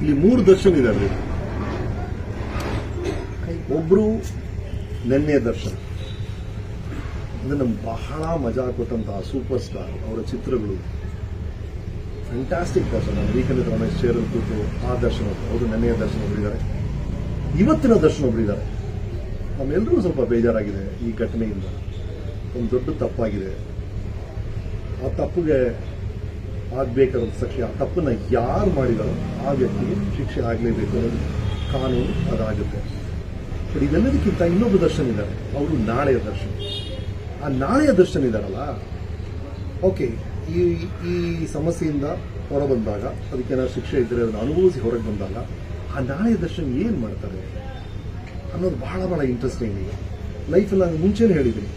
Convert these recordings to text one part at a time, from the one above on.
ಇಲ್ಲಿ 3 ದರ್ಶನ್ ಇದ್ದಾರೆ. ಒಬ್ರು ನೆನ್ನೆ ದರ್ಶನ್, ಅಂದ್ರೆ ನಮ್ಗೆ ಬಹಳ ಮಜಾ ಕೊಟ್ಟಂತಹ ಸೂಪರ್ ಸ್ಟಾರ್. ಅವರ ಚಿತ್ರಗಳು ಫ್ಯಾಂಟಾಸ್ಟಿಕ್ ದರ್ಶನ. ವೀಕೆಂಡ್ ರಮೇಶ್ ಚೇರಲ್ಲಿ ಕೂತು ಆ ದರ್ಶನ, ಅವರು ನೆನ್ನೆಯ ದರ್ಶನ ಒಬ್ಬರಿದ್ದಾರೆ, ಇವತ್ತಿನ ದರ್ಶನ ಒಬ್ಬರಿದ್ದಾರೆ. ನಮ್ಮೆಲ್ಲರೂ ಸ್ವಲ್ಪ ಬೇಜಾರಾಗಿದೆ ಈ ಘಟನೆಯಿಂದ. ಒಂದು ದೊಡ್ಡ ತಪ್ಪಾಗಿದೆ. ಆ ತಪ್ಪಿಗೆ ಆಗ್ಬೇಕಾದ ಶಿಕ್ಷೆ, ಆ ತಪ್ಪನ್ನ ಯಾರು ಮಾಡಿದಾರೋ ಆ ವ್ಯಕ್ತಿಗೆ ಶಿಕ್ಷೆ ಆಗಲೇಬೇಕು ಅನ್ನೋದು ಕಾನೂನು, ಅದಾಗುತ್ತೆ. ಬಟ್ ಇದೆಲ್ಲದಕ್ಕಿಂತ ಇನ್ನೊಬ್ಬ ದರ್ಶನ್ ಇದ್ದಾರೆ, ಅವರು ನಾಳೆಯ ದರ್ಶನ. ಆ ನಾಳೆಯ ದರ್ಶನ ಇದ್ದಾರಲ್ಲ, ಓಕೆ, ಈ ಸಮಸ್ಯೆಯಿಂದ ಹೊರಬಂದಾಗ, ಅದಕ್ಕೆ ಏನಾದ್ರು ಶಿಕ್ಷೆ ಇದ್ದರೆ ಅದನ್ನು ಅನುಭವಿಸಿ ಹೊರಗೆ ಬಂದಾಗ ಆ ನಾಳೆಯ ದರ್ಶನ ಏನು ಮಾಡ್ತಾರೆ ಅನ್ನೋದು ಬಹಳ ಬಹಳ ಇಂಟ್ರೆಸ್ಟಿಂಗ್. ಈಗ ಲೈಫಲ್ಲಿ ನಾನು ಮುಂಚೆನೇ ಹೇಳಿದ್ದೀನಿ,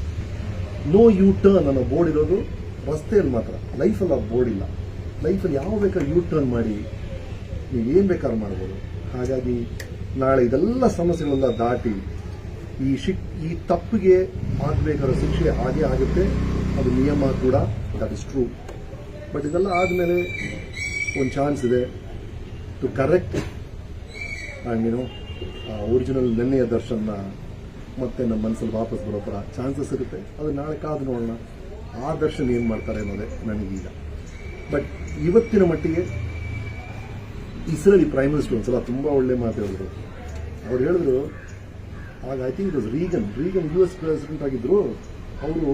ನೋ ಯೂ ಟರ್ನ್ ಅನ್ನೋ ಬೋರ್ಡ್ ಇರೋದು ರಸ್ತೆಯಲ್ಲಿ ಮಾತ್ರ, ಲೈಫಲ್ಲಿ ಆ ಬೋರ್ಡ್ ಇಲ್ಲ. ಲೈಫಲ್ಲಿ ಯಾವ ಬೇಕಾದ್ರೂ ಯೂ ಟರ್ನ್ ಮಾಡಿ ನೀವೇನು ಬೇಕಾದ್ರೂ ಮಾಡ್ಬೋದು. ಹಾಗಾಗಿ ನಾಳೆ ಇದೆಲ್ಲ ಸಮಸ್ಯೆಗಳೆಲ್ಲ ದಾಟಿ ಈ ತಪ್ಪಿಗೆ ಆಗಬೇಕಾದ ಶಿಕ್ಷೆ ಹಾಗೇ ಆಗುತ್ತೆ, ಅದು ನಿಯಮ ಕೂಡ, ದಟ್ ಇಸ್ ಟ್ರೂ. ಬಟ್ ಇದೆಲ್ಲ ಆದಮೇಲೆ ಒಂದು ಚಾನ್ಸ್ ಇದೆ ಟು ಕರೆಕ್ಟ್ ಆ್ಯಂಡ್ ಒರಿಜಿನಲ್ ನೆನ್ನೆಯ ದರ್ಶನ ಮತ್ತೆ ನಮ್ಮ ಮನಸ್ಸಲ್ಲಿ ವಾಪಸ್ ಬರೋ ಥರ ಚಾನ್ಸಸ್ ಇರುತ್ತೆ. ಅದು ನಾಳೆ ಕಾದು ನೋಡೋಣ ಆ ದರ್ಶನ ಏನು ಮಾಡ್ತಾರೆ ಅನ್ನೋದೇ ನನಗೀಗ. ಬಟ್ ಇವತ್ತಿನ ಮಟ್ಟಿಗೆ ಇಸ್ರೇಲಿ ಪ್ರೈಮ್ ಮಿನಿಸ್ಟರ್ ಒಂದ್ಸಲ ತುಂಬ ಒಳ್ಳೆ ಮಾತು ಹೇಳಿದ್ರು. ಅವ್ರು ಹೇಳಿದ್ರು, ಆಗ I think it was Reagan US president ಆಗಿದ್ರು. ಅವರು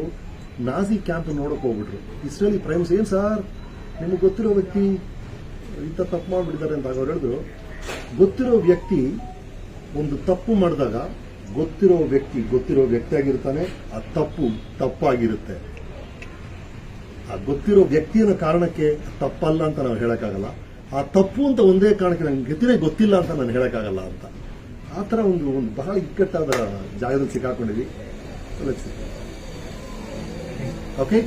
ನಾಜಿ ಕ್ಯಾಂಪ್ ನೋಡೋಕೆ ಹೋಗ್ಬಿಟ್ರು. ಇಸ್ರೇಲಿ ಪ್ರೈಮ್ ಮಿನಿಸ್ಟರ್, ಏನು ಸರ್ ನಿಮಗೆ ಗೊತ್ತಿರೋ ವ್ಯಕ್ತಿ ಇಂಥ ತಪ್ಪು ಮಾಡಿಬಿಟ್ಟಿದ್ದಾರೆ ಅಂತ. ಅವ್ರು ಹೇಳಿದ್ರು, ಗೊತ್ತಿರೋ ವ್ಯಕ್ತಿ ಒಂದು ತಪ್ಪು ಮಾಡಿದಾಗ ಗೊತ್ತಿರೋ ವ್ಯಕ್ತಿ ಆಗಿರ್ತಾನೆ, ಆ ತಪ್ಪು ತಪ್ಪಾಗಿರುತ್ತೆ. ಆ ಗೊತ್ತಿರೋ ವ್ಯಕ್ತಿಯ ಕಾರಣಕ್ಕೆ ತಪ್ಪಲ್ಲ ಅಂತ ನಾವು ಹೇಳಕ್ಕಾಗಲ್ಲ, ಆ ತಪ್ಪು ಅಂತ ಒಂದೇ ಕಾರಣಕ್ಕೆ ನಂಗೆ ಗತಿನೇ ಗೊತ್ತಿಲ್ಲ ಅಂತ ನಾನು ಹೇಳಕ್ಕಾಗಲ್ಲ ಅಂತ. ಆ ಥರ ಒಂದು ಬಹಳ ಇಕ್ಕಟ್ಟಾದ ಜಾಗದಲ್ಲಿ ಸಿಕ್ಕಾಕೊಂಡಿದ್ವಿ. ಓಕೆ.